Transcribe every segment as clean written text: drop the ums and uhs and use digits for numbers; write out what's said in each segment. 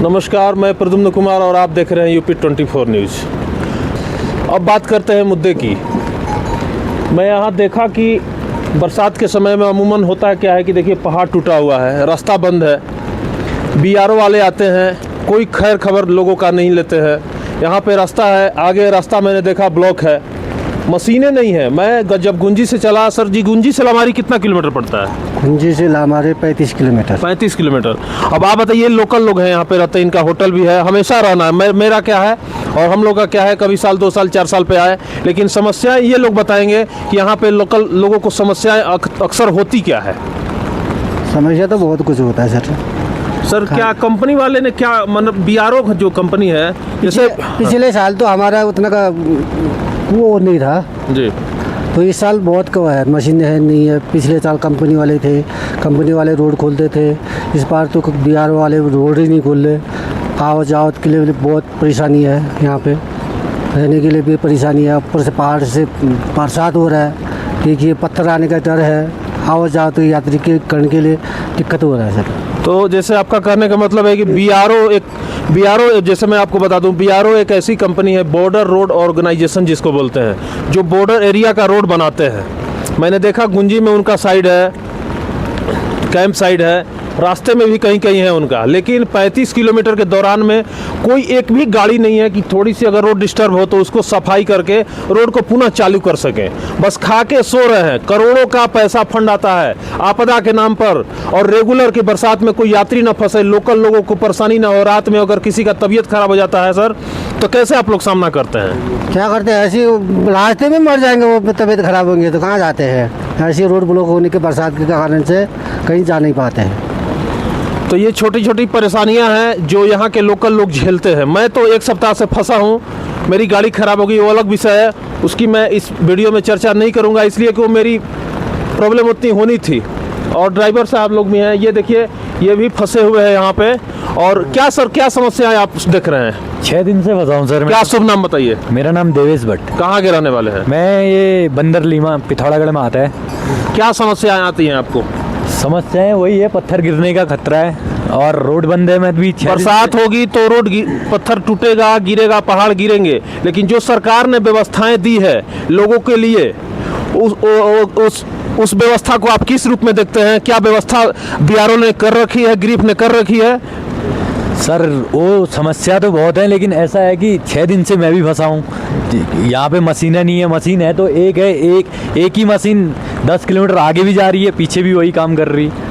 नमस्कार, मैं प्रद्युम्न कुमार और आप देख रहे हैं यूपी 24 न्यूज़। अब बात करते हैं मुद्दे की। मैं यहाँ देखा कि बरसात के समय में अमूमन होता क्या है कि देखिए पहाड़ टूटा हुआ है, रास्ता बंद है, बीआरओ वाले आते हैं, कोई खैर खबर लोगों का नहीं लेते हैं। यहाँ पे रास्ता है, आगे रास्ता मैंने देखा ब्लॉक है, मशीनें नहीं है। मैं जब गुंजी से चला, सर जी गुंजी से लामारी कितना किलोमीटर पड़ता है? गुंजी से लामारी 35 किलोमीटर। 35 किलोमीटर। अब आप बताइए, लोकल लोग हैं यहाँ पे रहते हैं, इनका होटल भी है, हमेशा रहना है। मेरा क्या है और हम लोग का क्या है, कभी साल 2 साल 4 साल पे आए, लेकिन समस्याएं ये लोग बताएंगे कि यहाँ पे लोकल लोगों को समस्याएं अक्सर होती क्या है? समस्या तो बहुत कुछ होता है सर क्या कंपनी वाले ने क्या मतलब बीआरओ जो कंपनी है, जैसे पिछले साल तो हमारा उतना का वो नहीं था जी, तो इस साल बहुत कम है, मशीन है नहीं है। पिछले साल कंपनी वाले थे, कंपनी वाले रोड खोलते थे, इस बार तो बिहार वाले रोड ही नहीं खोल रहे। आवत जावत के लिए बहुत परेशानी है, यहाँ पे रहने के लिए भी परेशानी है। ऊपर से पहाड़ से बरसात हो रहा है, देखिए पत्थर आने का डर है, आवत जावत यात्री के करने के लिए दिक्कत हो रहा है सर। तो जैसे आपका कहने का मतलब है कि बीआरओ जैसे मैं आपको बता दूं, बीआरओ एक ऐसी कंपनी है, बॉर्डर रोड ऑर्गेनाइजेशन जिसको बोलते हैं, जो बॉर्डर एरिया का रोड बनाते हैं। मैंने देखा गुंजी में उनका साइड है, कैंप साइड है, रास्ते में भी कहीं कहीं है उनका, लेकिन 35 किलोमीटर के दौरान में कोई एक भी गाड़ी नहीं है कि थोड़ी सी अगर रोड डिस्टर्ब हो तो उसको सफाई करके रोड को पुनः चालू कर सकें। बस खा के सो रहे हैं। करोड़ों का पैसा फंड आता है आपदा के नाम पर, और रेगुलर की बरसात में कोई यात्री ना फंसे, लोकल लोगों को परेशानी ना हो। रात में अगर किसी का तबीयत खराब हो जाता है सर, तो कैसे आप लोग सामना करते हैं? क्या करते हैं, ऐसी रास्ते में मर जाएंगे वो, तबीयत खराब होंगे तो कहाँ जाते हैं। ऐसी रोड ब्लॉक होने के बरसात के कारण से कहीं जा नहीं पाते हैं। तो ये छोटी छोटी परेशानियां हैं जो यहाँ के लोकल लोग झेलते हैं। मैं तो 1 सप्ताह से फंसा हूँ, मेरी गाड़ी ख़राब हो गई, वो अलग विषय है, उसकी मैं इस वीडियो में चर्चा नहीं करूँगा, इसलिए कि वो मेरी प्रॉब्लम उतनी होनी थी। और ड्राइवर साहब लोग भी हैं, ये देखिए ये भी फंसे हुए हैं यहाँ पे। और क्या सर, क्या समस्याएं आप देख रहे हैं? 6 दिन से फंसा हूँ सर। क्या शुभ नाम बताइए? मेरा नाम देवेश भट्ट। कहाँ के रहने वाले हैं? मैं ये बंदर लीमा पिथौरागढ़ में आता है। क्या समस्याएं आती हैं आपको? समस्याएं वही है, पत्थर गिरने का खतरा है और रोड बंद है। मैं भी बरसात होगी तो रोड पत्थर टूटेगा, गिरेगा, पहाड़ गिरेंगे, लेकिन जो सरकार ने व्यवस्थाएं दी है लोगों के लिए, उस व्यवस्था को आप किस रूप में देखते हैं? क्या व्यवस्था बीआरओ ने कर रखी है, ग्रीफ ने कर रखी है? सर वो समस्या तो बहुत है, लेकिन ऐसा है कि 6 दिन से मैं भी फंसा हूँ। यहाँ पे मशीनें नहीं है, मशीन है तो एक है, एक ही मशीन 10 किलोमीटर आगे भी जा रही है, पीछे भी वही काम कर रही है।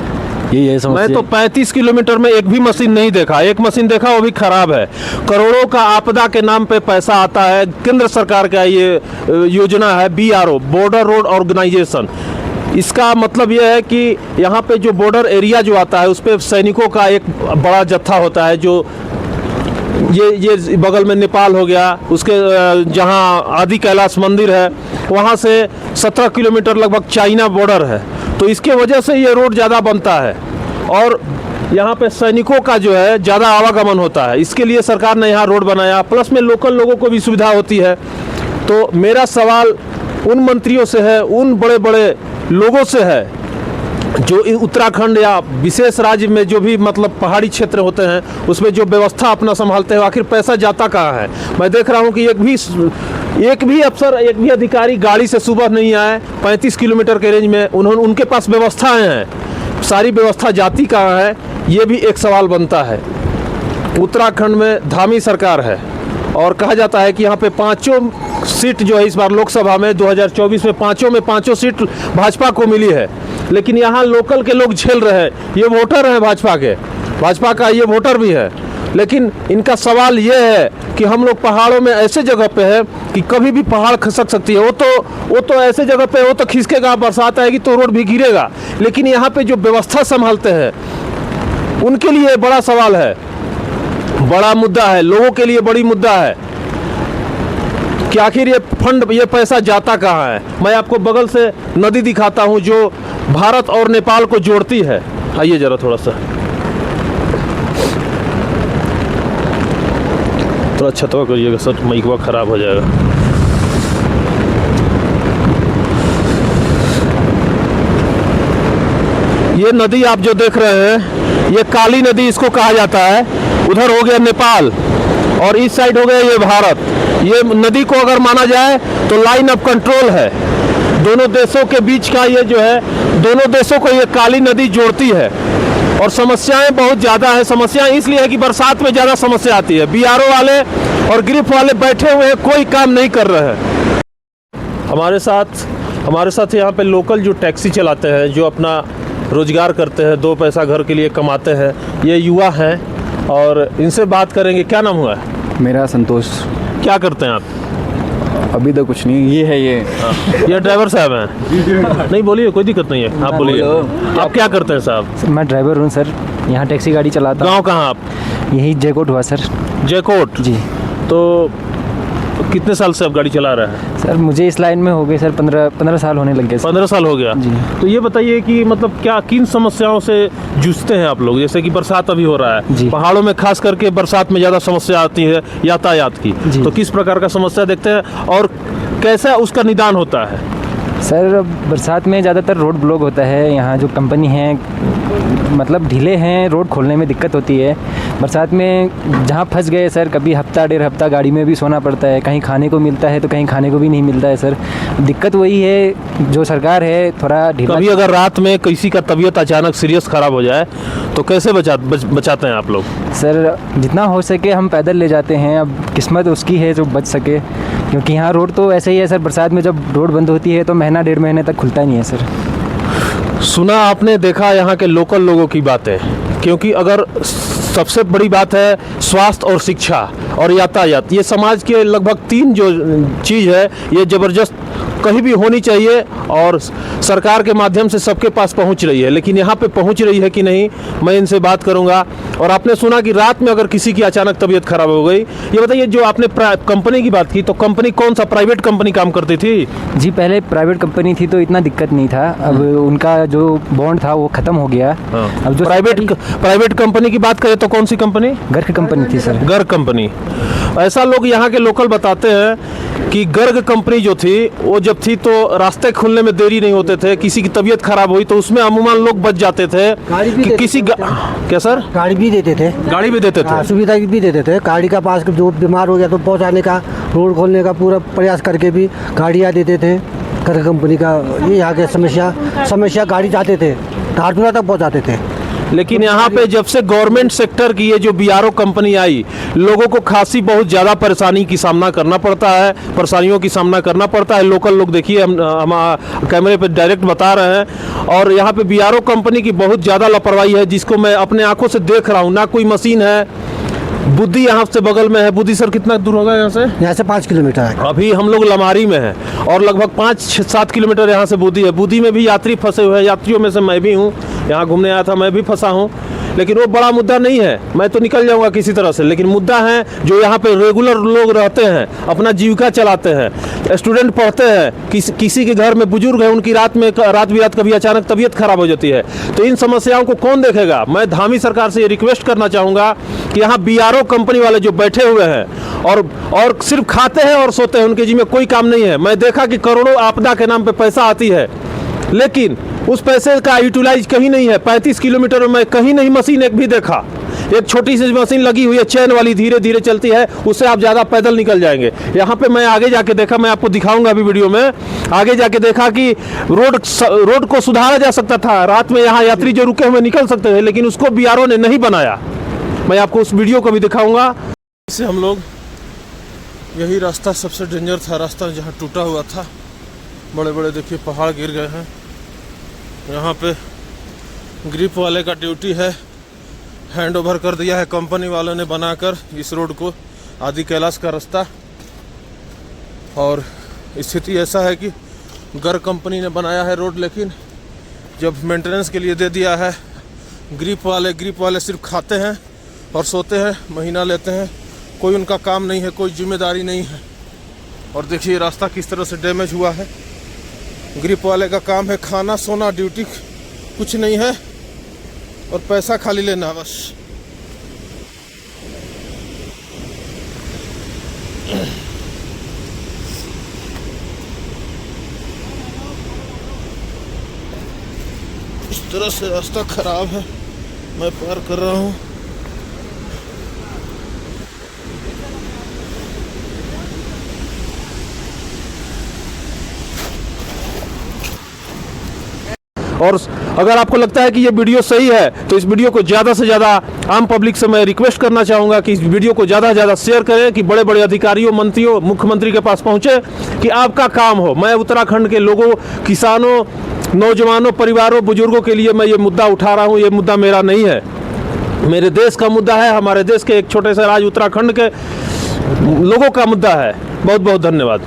ये समस्या। मैं तो 35 किलोमीटर में एक भी मशीन नहीं देखा, एक मशीन देखा वो भी खराब है। करोड़ों का आपदा के नाम पे पैसा आता है, केंद्र सरकार का ये योजना है बीआरओ, बॉर्डर रोड ऑर्गेनाइजेशन। इसका मतलब यह है कि यहाँ पे जो बॉर्डर एरिया जो आता है उस पर सैनिकों का एक बड़ा जत्था होता है, जो ये बगल में नेपाल हो गया, उसके जहाँ आदि कैलाश मंदिर है वहाँ से 17 किलोमीटर लगभग चाइना बॉर्डर है। तो इसके वजह से ये रोड ज़्यादा बनता है और यहाँ पे सैनिकों का जो है ज़्यादा आवागमन होता है, इसके लिए सरकार ने यहाँ रोड बनाया। प्लस में लोकल लोगों को भी सुविधा होती है। तो मेरा सवाल उन मंत्रियों से है, उन बड़े बड़े लोगों से है जो उत्तराखंड या विशेष राज्य में जो भी मतलब पहाड़ी क्षेत्र होते हैं उसमें जो व्यवस्था अपना संभालते हैं, आखिर पैसा जाता कहाँ है? मैं देख रहा हूँ कि एक भी अफसर, एक भी अधिकारी गाड़ी से सुबह नहीं आए। 35 किलोमीटर के रेंज में उनके पास व्यवस्थाएं हैं, सारी व्यवस्था जाती कहाँ है? ये भी एक सवाल बनता है। उत्तराखंड में धामी सरकार है और कहा जाता है कि यहाँ पे 5 सीट जो है इस बार लोकसभा में 2024 में 5 सीट भाजपा को मिली है, लेकिन यहाँ लोकल के लोग झेल रहे हैं। ये वोटर हैं भाजपा का ये वोटर भी है, लेकिन इनका सवाल ये है कि हम लोग पहाड़ों में ऐसे जगह पे है कि कभी भी पहाड़ खसक सकती है। वो तो ऐसे जगह पे वो तो खिसकेगा, बरसात आएगी तो रोड भी गिरेगा, लेकिन यहाँ पे जो व्यवस्था संभालते हैं उनके लिए बड़ा सवाल है, बड़ा मुद्दा है, लोगों के लिए बड़ी मुद्दा है कि आखिर ये फंड, ये पैसा जाता कहाँ है। मैं आपको बगल से नदी दिखाता हूँ जो भारत और नेपाल को जोड़ती है। आइए जरा थोड़ा छतवा करिएगा सर, माइकवा खराब हो जाएगा। ये नदी आप जो देख रहे हैं, ये काली नदी इसको कहा जाता है। उधर हो गया नेपाल और इस साइड हो गया ये भारत। ये नदी को अगर माना जाए तो लाइन ऑफ कंट्रोल है, दोनों देशों के बीच का ये जो है, दोनों देशों को ये काली नदी जोड़ती है। और समस्याएं बहुत ज़्यादा है। समस्याएं इसलिए है कि बरसात में ज़्यादा समस्या आती है। बीआरओ वाले और ग्रिप वाले बैठे हुए हैं, कोई काम नहीं कर रहे हैं। हमारे साथ यहाँ पे लोकल जो टैक्सी चलाते हैं, जो अपना रोजगार करते हैं, 2 पैसा घर के लिए कमाते हैं, ये युवा हैं और इनसे बात करेंगे। क्या नाम हुआ है? मेरा संतोष। क्या करते हैं आप? अभी तो कुछ नहीं, ये है ये ड्राइवर साहब हैं? नहीं बोलिए, कोई दिक्कत नहीं है, आप बोलिए। आप क्या करते हैं साहब? मैं ड्राइवर हूँ सर, यहाँ टैक्सी गाड़ी चलाता हूँ। गांव कहाँ आप? यही जयकोट हुआ सर। जयकोट जी। तो कितने साल से आप गाड़ी चला रहे हैं? सर मुझे इस लाइन में हो गए सर 15 साल होने लग गए सर। 15 साल हो गया जी। तो ये बताइए कि मतलब क्या किन समस्याओं से जूझते हैं आप लोग? जैसे कि बरसात अभी हो रहा है जी। पहाड़ों में, खास करके बरसात में ज़्यादा समस्या आती है यातायात की, तो किस प्रकार का समस्या देखते हैं और कैसा उसका निदान होता है? सर बरसात में ज़्यादातर रोड ब्लॉक होता है। यहाँ जो कंपनी है मतलब ढीले हैं, रोड खोलने में दिक्कत होती है। बरसात में जहाँ फंस गए सर, कभी हफ्ता 1.5 हफ्ता गाड़ी में भी सोना पड़ता है। कहीं खाने को मिलता है तो कहीं खाने को भी नहीं मिलता है सर। दिक्कत वही है, जो सरकार है थोड़ा ढीला। कभी अगर रात में किसी का तबीयत अचानक सीरियस खराब हो जाए तो कैसे बचाते हैं आप लोग? सर जितना हो सके हम पैदल ले जाते हैं। अब किस्मत उसकी है जो बच सके, क्योंकि यहाँ रोड तो ऐसे ही है सर। बरसात में जब रोड बंद होती है तो महीना 1.5 महीने तक खुलता नहीं है सर। सुना आपने, देखा यहाँ के लोकल लोगों की बातें, क्योंकि अगर सबसे बड़ी बात है स्वास्थ्य और शिक्षा और यातायात, ये समाज के लगभग 3 जो चीज़ है ये ज़बरदस्त कहीं भी होनी चाहिए और सरकार के माध्यम से सबके पास पहुंच रही है। लेकिन यहाँ पे पहुंच रही है कि नहीं, मैं इनसे बात करूंगा। और आपने सुना कि रात में अगर किसी की अचानक तबीयत खराब हो गई, ये बताइए, जो आपने कंपनी की बात की, तो कंपनी कौन सा प्राइवेट कंपनी काम करती थी? जी पहले प्राइवेट कंपनी थी तो इतना दिक्कत नहीं था। अब उनका जो बॉन्ड था वो ख़त्म हो गया। अब जो प्राइवेट कंपनी की बात करें तो कौन सी कंपनी? गर्ग कंपनी थी सर। गर्ग कंपनी। ऐसा लोग यहाँ के लोकल बताते हैं कि गर्ग कंपनी जो थी वो जब थी तो रास्ते खुलने में देरी नहीं होते थे। किसी की तबीयत खराब हुई तो उसमें अमूमन लोग बच जाते थे। कि किसी क्या सर? गाड़ी भी देते थे। गाड़ी भी देते थे, सुविधा भी देते थे। गाड़ी का पास जो बीमार हो गया तो पहुंचाने का, रोड खोलने का पूरा प्रयास करके भी गाड़ियाँ देते थे। गर्ग कंपनी का ये यहाँ के समस्या गाड़ी जाते थे, धारचूला तक पहुँचाते थे। लेकिन यहाँ पे जब से गवर्नमेंट सेक्टर की ये जो बीआरओ कंपनी आई, लोगों को खासी बहुत ज़्यादा परेशानियों की सामना करना पड़ता है। लोकल लोग देखिए, हम कैमरे पे डायरेक्ट बता रहे हैं। और यहाँ पे बीआरओ कंपनी की बहुत ज़्यादा लापरवाही है, जिसको मैं अपने आंखों से देख रहा हूँ। ना कोई मशीन है। बुद्धि यहाँ से बगल में है। बुद्धि सर कितना दूर होगा यहाँ से? 5 किलोमीटर है। अभी हम लोग लमारी में हैं और लगभग 5-7 किलोमीटर यहाँ से बुद्धि है। बुद्धि में भी यात्री फंसे हुए हैं। यात्रियों में से मैं भी हूँ, यहाँ घूमने आया था, मैं भी फंसा हूँ। लेकिन वो बड़ा मुद्दा नहीं है, मैं तो निकल जाऊंगा किसी तरह से। लेकिन मुद्दा है जो यहाँ पे रेगुलर लोग रहते हैं, अपना जीविका चलाते हैं, स्टूडेंट पढ़ते हैं, किसी के घर में बुजुर्ग है, उनकी रात बिरात कभी अचानक तबीयत खराब हो जाती है, तो इन समस्याओं को कौन देखेगा? मैं धामी सरकार से ये रिक्वेस्ट करना चाहूँगा कि यहाँ बीआरओ कंपनी वाले जो बैठे हुए हैं और सिर्फ खाते हैं और सोते हैं, उनके जी में कोई काम नहीं है। मैं देखा कि करोड़ों आपदा के नाम पर पैसा आती है, लेकिन उस पैसे का यूटिलाइज कहीं नहीं है। 35 किलोमीटर में मैं कहीं नहीं मशीन एक भी देखा। एक छोटी सी मशीन लगी हुई है, चैन वाली, धीरे धीरे चलती है, उससे आप ज़्यादा पैदल निकल जाएंगे। यहाँ पे मैं आगे जाके देखा, मैं आपको दिखाऊंगा अभी वीडियो में। आगे जाके देखा कि रोड को सुधारा जा सकता था। रात में यहाँ यात्री जो रुके हुए निकल सकते थे, लेकिन उसको बीआरओ ने नहीं बनाया। मैं आपको उस वीडियो को भी दिखाऊंगा। इससे हम लोग, यही रास्ता सबसे डेंजर था, रास्ता जहाँ टूटा हुआ था। बड़े बड़े देखिए पहाड़ गिर गए हैं। यहाँ पे ग्रिप वाले का ड्यूटी है, हैंड ओवर कर दिया है कंपनी वालों ने बनाकर इस रोड को, आदि कैलाश का रास्ता। और स्थिति ऐसा है कि गर्ग कंपनी ने बनाया है रोड, लेकिन जब मेंटेनेंस के लिए दे दिया है, ग्रिप वाले सिर्फ खाते हैं और सोते हैं, महीना लेते हैं, कोई उनका काम नहीं है, कोई जिम्मेदारी नहीं है। और देखिए रास्ता किस तरह से डैमेज हुआ है। ग्रिप वाले का काम है खाना, सोना, ड्यूटी कुछ नहीं है और पैसा खाली लेना बस। इस तरह से रास्ता खराब है, मैं पार कर रहा हूँ। और अगर आपको लगता है कि ये वीडियो सही है तो इस वीडियो को ज़्यादा से ज़्यादा आम पब्लिक से मैं रिक्वेस्ट करना चाहूँगा कि इस वीडियो को ज़्यादा से ज़्यादा शेयर करें, कि बड़े बड़े अधिकारियों, मंत्रियों, मुख्यमंत्री के पास पहुँचे, कि आपका काम हो। मैं उत्तराखंड के लोगों, किसानों, नौजवानों, परिवारों, बुजुर्गों के लिए मैं ये मुद्दा उठा रहा हूँ। ये मुद्दा मेरा नहीं है, मेरे देश का मुद्दा है, हमारे देश के एक छोटे से राज्य उत्तराखंड के लोगों का मुद्दा है। बहुत बहुत धन्यवाद।